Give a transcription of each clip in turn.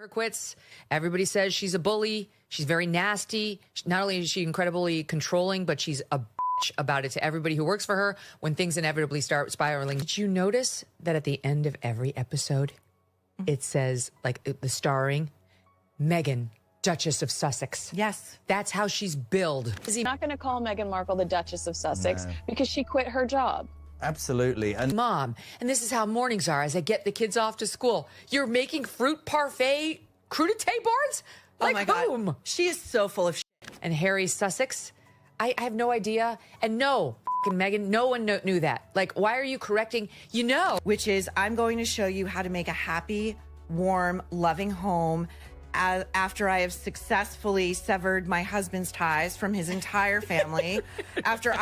Her quits. Everybody says she's a bully. She's very nasty. Not only is she incredibly controlling, but she's a bitch about it to everybody who works for her when things inevitably start spiraling. Did you notice that at the end of every episode, it says, like, the starring, Megyn, Duchess of Sussex? Yes. That's how she's billed. Is he not going to call Meghan Markle the Duchess of Sussex because she quit her job? Absolutely. And Mom, and this is how mornings are as I get the kids off to school. You're making fruit parfait crudité boards? Like, oh my God. whom? She is so full of shit. And Harry Sussex? I have no idea. And no, Megyn, no one knew that. Like, why are you correcting? You know. Which is, I'm going to show you how to make a happy, warm, loving home after I have successfully severed my husband's ties from his entire family.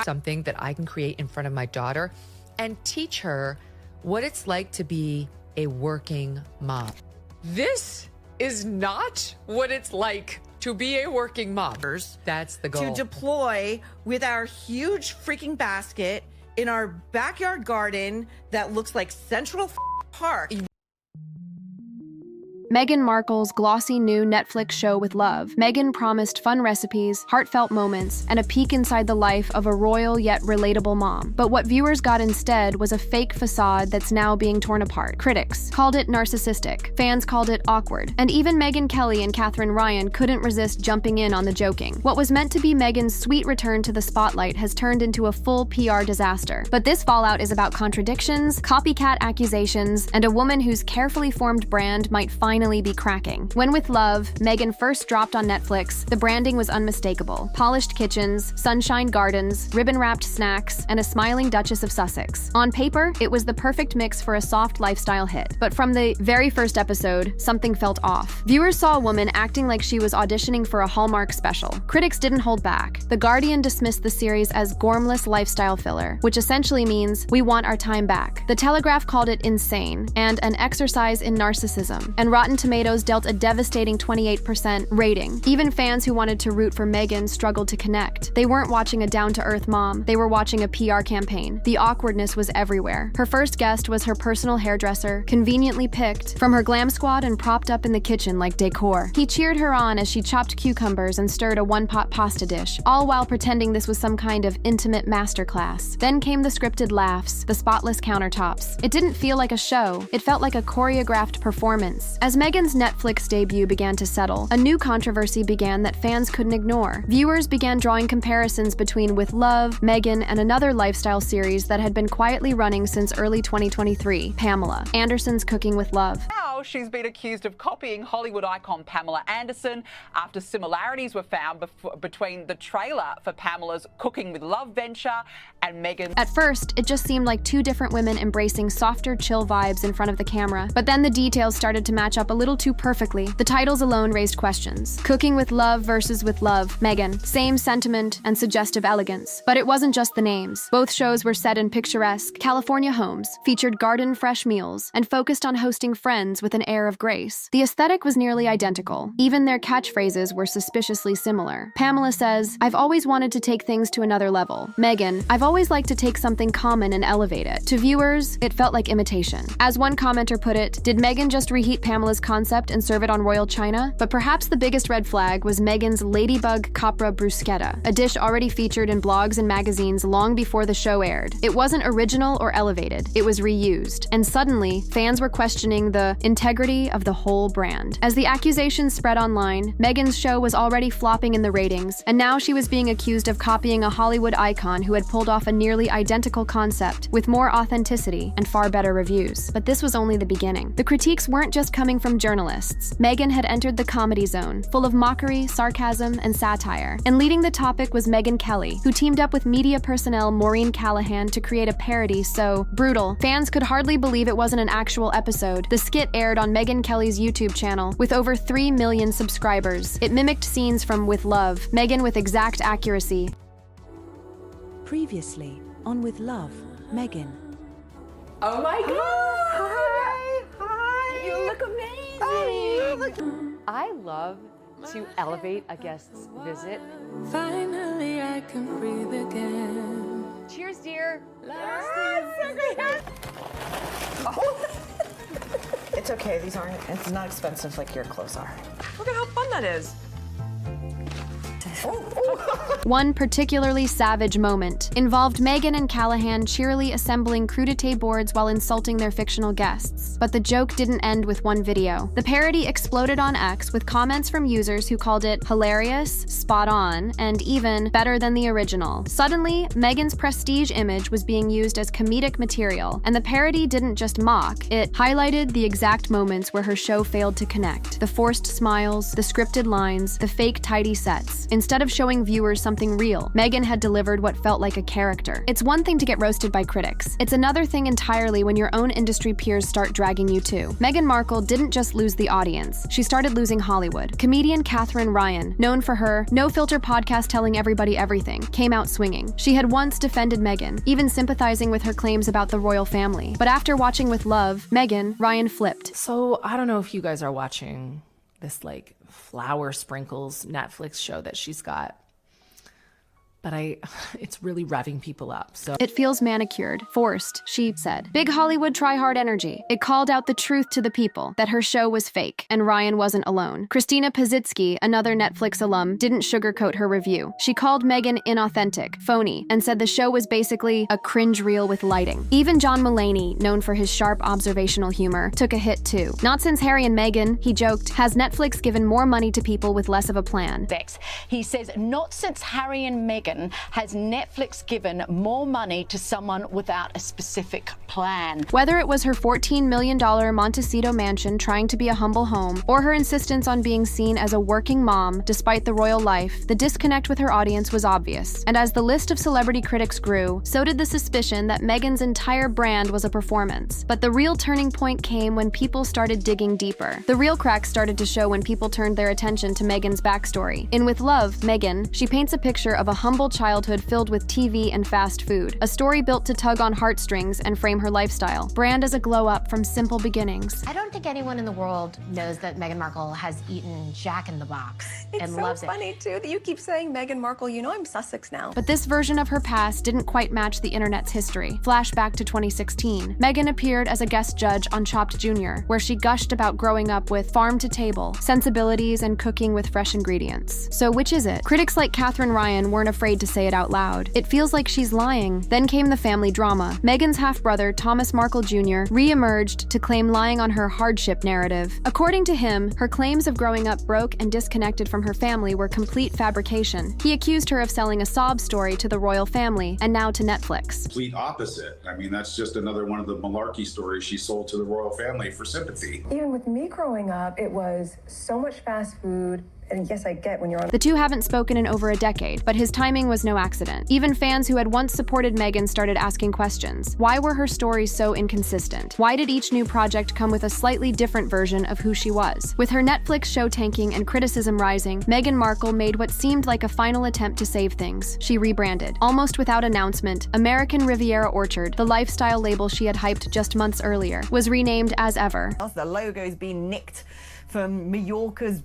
Something that I can create in front of my daughter and teach her what it's like to be a working mom. This is not what it's like to be a working mom. That's the goal. To deploy with our huge freaking basket in our backyard garden that looks like Central Park. Meghan Markle's glossy new Netflix show with love. Meghan promised fun recipes, heartfelt moments, and a peek inside the life of a royal yet relatable mom. But what viewers got instead was a fake facade that's now being torn apart. Critics called it narcissistic, fans called it awkward, and even Megyn Kelly and Katherine couldn't resist jumping in on the joking. What was meant to be Meghan's sweet return to the spotlight has turned into a full PR disaster. But this fallout is about contradictions, copycat accusations, and a woman whose carefully formed brand might finally be cracking. When With Love, Megyn first dropped on Netflix, the branding was unmistakable. Polished kitchens, sunshine gardens, ribbon-wrapped snacks, and a smiling Duchess of Sussex. On paper, it was the perfect mix for a soft lifestyle hit. But from the very first episode, something felt off. Viewers saw a woman acting like she was auditioning for a Hallmark special. Critics didn't hold back. The Guardian dismissed the series as gormless lifestyle filler, which essentially means we want our time back. The Telegraph called it insane and an exercise in narcissism. And Rotten Tomatoes dealt a devastating 28% rating. Even fans who wanted to root for Megyn struggled to connect. They weren't watching a down-to-earth mom, they were watching a PR campaign. The awkwardness was everywhere. Her first guest was her personal hairdresser, conveniently picked from her glam squad and propped up in the kitchen like decor. He cheered her on as she chopped cucumbers and stirred a one-pot pasta dish, all while pretending this was some kind of intimate masterclass. Then came the scripted laughs, the spotless countertops. It didn't feel like a show, it felt like a choreographed performance. As Megyn's Netflix debut began to settle, a new controversy began that fans couldn't ignore. Viewers began drawing comparisons between With Love, Megyn, and another lifestyle series that had been quietly running since early 2023, Pamela Anderson's Cooking with Love. Now she's been accused of copying Hollywood icon Pamela Anderson after similarities were found between the trailer for Pamela's Cooking with Love venture and Megyn's. At first, it just seemed like two different women embracing softer, chill vibes in front of the camera. But then the details started to match up a little too perfectly. The titles alone raised questions. Cooking with Love versus With Love, Megyn. Same sentiment and suggestive elegance. But it wasn't just the names. Both shows were set in picturesque California homes, featured garden fresh meals, and focused on hosting friends with an air of grace. The aesthetic was nearly identical. Even their catchphrases were suspiciously similar. Pamela says, "I've always wanted to take things to another level." Megyn, "I've always liked to take something common and elevate it." To viewers, it felt like imitation. As one commenter put it, did Megyn just reheat Pamela's concept and serve it on royal china? But perhaps the biggest red flag was Megyn's Ladybug Capra Bruschetta, a dish already featured in blogs and magazines long before the show aired. It wasn't original or elevated, it was reused. And suddenly, fans were questioning the integrity of the whole brand. As the accusations spread online, Megyn's show was already flopping in the ratings, and now she was being accused of copying a Hollywood icon who had pulled off a nearly identical concept with more authenticity and far better reviews. But this was only the beginning. The critiques weren't just coming from journalists. Megyn had entered the comedy zone, full of mockery, sarcasm, and satire. And leading the topic was Megyn Kelly, who teamed up with media personnel Maureen Callahan to create a parody so brutal, fans could hardly believe it wasn't an actual episode. The skit aired on Megyn Kelly's YouTube channel, with over 3 million subscribers. It mimicked scenes from With Love, Megyn with exact accuracy. Previously on With Love, Megyn. Oh my God! Hi! You look amazing! Oh, you look... I love to elevate a guest's visit. Finally, I can breathe again. Cheers, dear. Oh. It's okay. It's not expensive like your clothes are. Look at how fun that is. One particularly savage moment involved Megyn and Callahan cheerily assembling crudité boards while insulting their fictional guests. But the joke didn't end with one video. The parody exploded on X with comments from users who called it hilarious, spot on, and even better than the original. Suddenly, Megyn's prestige image was being used as comedic material, and the parody didn't just mock, it highlighted the exact moments where her show failed to connect. The forced smiles, the scripted lines, the fake tidy sets. Instead of showing viewers something real, Megyn had delivered what felt like a character. It's one thing to get roasted by critics. It's another thing entirely when your own industry peers start dragging you too. Meghan Markle didn't just lose the audience. She started losing Hollywood. Comedian Katherine, known for her no-filter podcast telling everybody everything, came out swinging. She had once defended Megyn, even sympathizing with her claims about the royal family. But after watching with love, Ryan flipped. So I don't know if you guys are watching this like flower sprinkles Netflix show that she's got, but it's really revving people up. So it feels manicured, forced, she said. Big Hollywood try-hard energy. It called out the truth to the people, that her show was fake, and Ryan wasn't alone. Christina Pazitsky, another Netflix alum, didn't sugarcoat her review. She called Megyn inauthentic, phony, and said the show was basically a cringe reel with lighting. Even John Mulaney, known for his sharp observational humor, took a hit too. Not since Harry and Meghan, he joked, has Netflix given more money to people with less of a plan. He says, not since Harry and Meghan has Netflix given more money to someone without a specific plan. Whether it was her $14 million Montecito mansion trying to be a humble home, or her insistence on being seen as a working mom despite the royal life, the disconnect with her audience was obvious. And as the list of celebrity critics grew, so did the suspicion that Meghan's entire brand was a performance. But the real turning point came when people started digging deeper. The real cracks started to show when people turned their attention to Meghan's backstory. In With Love, Megyn, she paints a picture of a humble childhood filled with TV and fast food, a story built to tug on heartstrings and frame her lifestyle, brand as a glow-up from simple beginnings. I don't think anyone in the world knows that Meghan Markle has eaten Jack in the Box and loves it. It's so funny, too, that you keep saying Meghan Markle. You know I'm Sussex now. But this version of her past didn't quite match the internet's history. Flashback to 2016. Megyn appeared as a guest judge on Chopped Jr., where she gushed about growing up with farm-to-table, sensibilities, and cooking with fresh ingredients. So which is it? Critics like Katherine weren't afraid to say it out loud. It feels like she's lying. Then came the family drama. Meghan's half-brother, Thomas Markle Jr., re-emerged to claim lying on her hardship narrative. According to him, her claims of growing up broke and disconnected from her family were complete fabrication. He accused her of selling a sob story to the royal family, and now to Netflix. Complete opposite. I mean, that's just another one of the malarkey stories she sold to the royal family for sympathy. Even with me growing up, it was so much fast food. And yes, I get when you're on. The two haven't spoken in over a decade, but his timing was no accident. Even fans who had once supported Megyn started asking questions. Why were her stories so inconsistent? Why did each new project come with a slightly different version of who she was? With her Netflix show tanking and criticism rising, Meghan Markle made what seemed like a final attempt to save things. She rebranded. Almost without announcement, American Riviera Orchard, the lifestyle label she had hyped just months earlier, was renamed as ever. The logo's been nicked from Mallorca's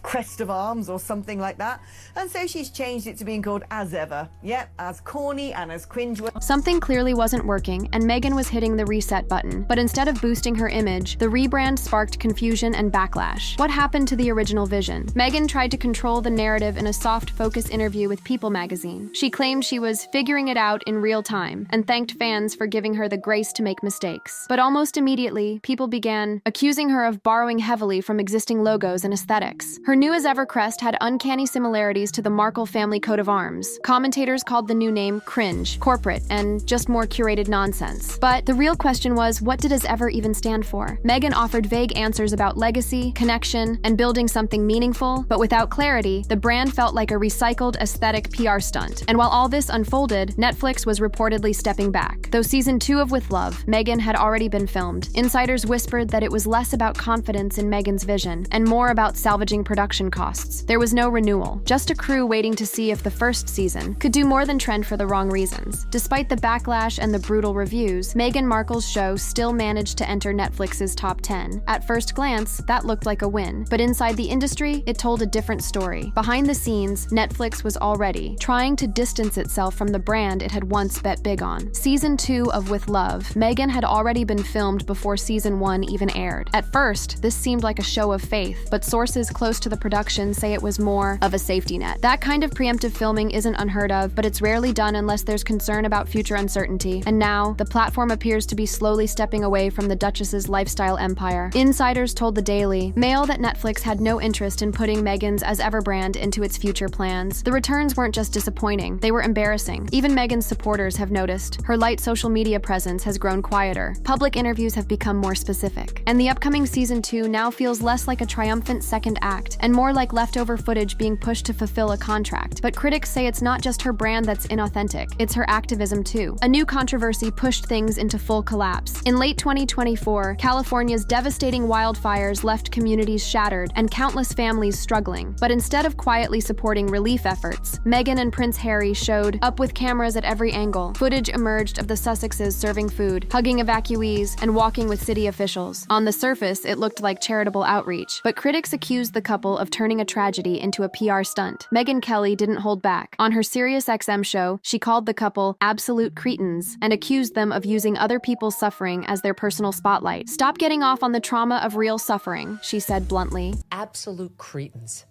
crest of arms or something like that, and so she's changed it to being called As Ever. Yep, as corny and as cringe. Something clearly wasn't working, and Megyn was hitting the reset button. But instead of boosting her image, the rebrand sparked confusion and backlash. What happened to the original vision? Megyn tried to control the narrative in a soft focus interview with People magazine. She claimed she was figuring it out in real time, and thanked fans for giving her the grace to make mistakes. But almost immediately, people began accusing her of borrowing heavily from existing logos and aesthetics. Her new as ever crest had uncanny similarities to the Markle family coat of arms. Commentators called the new name cringe, corporate, and just more curated nonsense. But the real question was, what did as ever even stand for? Megyn offered vague answers about legacy, connection, and building something meaningful, but without clarity, the brand felt like a recycled aesthetic PR stunt. And while all this unfolded, Netflix was reportedly stepping back. Though season 2 of With Love, Megyn had already been filmed. Insiders whispered that it was less about confidence in Megyn's vision and more about salvaging production production costs. There was no renewal, just a crew waiting to see if the first season could do more than trend for the wrong reasons. Despite the backlash and the brutal reviews, Meghan Markle's show still managed to enter Netflix's top 10. At first glance, that looked like a win, but inside the industry, it told a different story. Behind the scenes, Netflix was already trying to distance itself from the brand it had once bet big on. Season 2 of With Love, Megyn had already been filmed before Season 1 even aired. At first, this seemed like a show of faith, but sources close to the production say it was more of a safety net. That kind of preemptive filming isn't unheard of, but it's rarely done unless there's concern about future uncertainty. And now, the platform appears to be slowly stepping away from the Duchess's lifestyle empire. Insiders told the Daily Mail that Netflix had no interest in putting Megyn's as ever brand into its future plans. The returns weren't just disappointing, they were embarrassing. Even Megyn's supporters have noticed. Her light social media presence has grown quieter. Public interviews have become more specific. And the upcoming Season 2 now feels less like a triumphant second act and more like leftover footage being pushed to fulfill a contract. But critics say it's not just her brand that's inauthentic, it's her activism too. A new controversy pushed things into full collapse. In late 2024, California's devastating wildfires left communities shattered and countless families struggling. But instead of quietly supporting relief efforts, Megyn and Prince Harry showed up with cameras at every angle. Footage emerged of the Sussexes serving food, hugging evacuees, and walking with city officials. On the surface, it looked like charitable outreach, but critics accused the couple of turning a tragedy into a PR stunt. Megyn Kelly didn't hold back. On her SiriusXM show, she called the couple absolute cretins and accused them of using other people's suffering as their personal spotlight. "Stop getting off on the trauma of real suffering," she said bluntly. Absolute cretins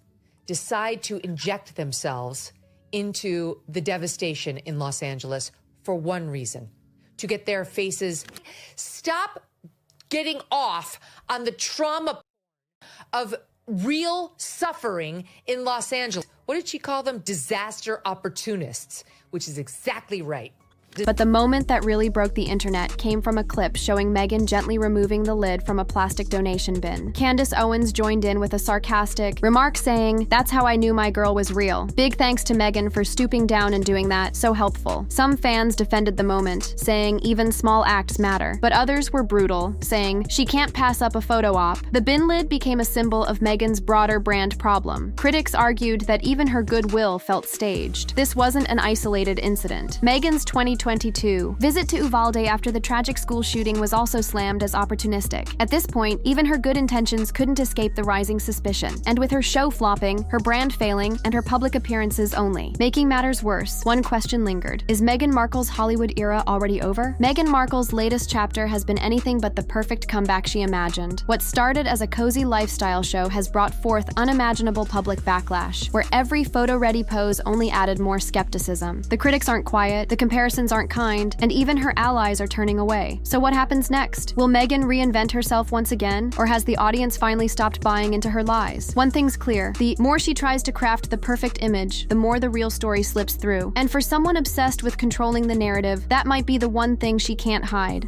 decide to inject themselves into the devastation in Los Angeles for one reason: to get their faces. Stop getting off on the trauma of real suffering in Los Angeles. What did she call them? Disaster opportunists, which is exactly right. But the moment that really broke the internet came from a clip showing Megyn gently removing the lid from a plastic donation bin. Candace Owens joined in with a sarcastic remark saying, "That's how I knew my girl was real. Big thanks to Megyn for stooping down and doing that, so helpful." Some fans defended the moment, saying even small acts matter. But others were brutal, saying she can't pass up a photo op. The bin lid became a symbol of Megyn's broader brand problem. Critics argued that even her goodwill felt staged. This wasn't an isolated incident. Megyn's 2022 visit to Uvalde after the tragic school shooting was also slammed as opportunistic. At this point, even her good intentions couldn't escape the rising suspicion. And with her show flopping, her brand failing, and her public appearances only making matters worse, one question lingered. Is Meghan Markle's Hollywood era already over? Meghan Markle's latest chapter has been anything but the perfect comeback she imagined. What started as a cozy lifestyle show has brought forth unimaginable public backlash, where every photo-ready pose only added more skepticism. The critics aren't quiet, the comparisons aren't kind, and even her allies are turning away. So what happens next? Will Megyn reinvent herself once again, or has the audience finally stopped buying into her lies? One thing's clear: the more she tries to craft the perfect image, the more the real story slips through. And for someone obsessed with controlling the narrative, that might be the one thing she can't hide.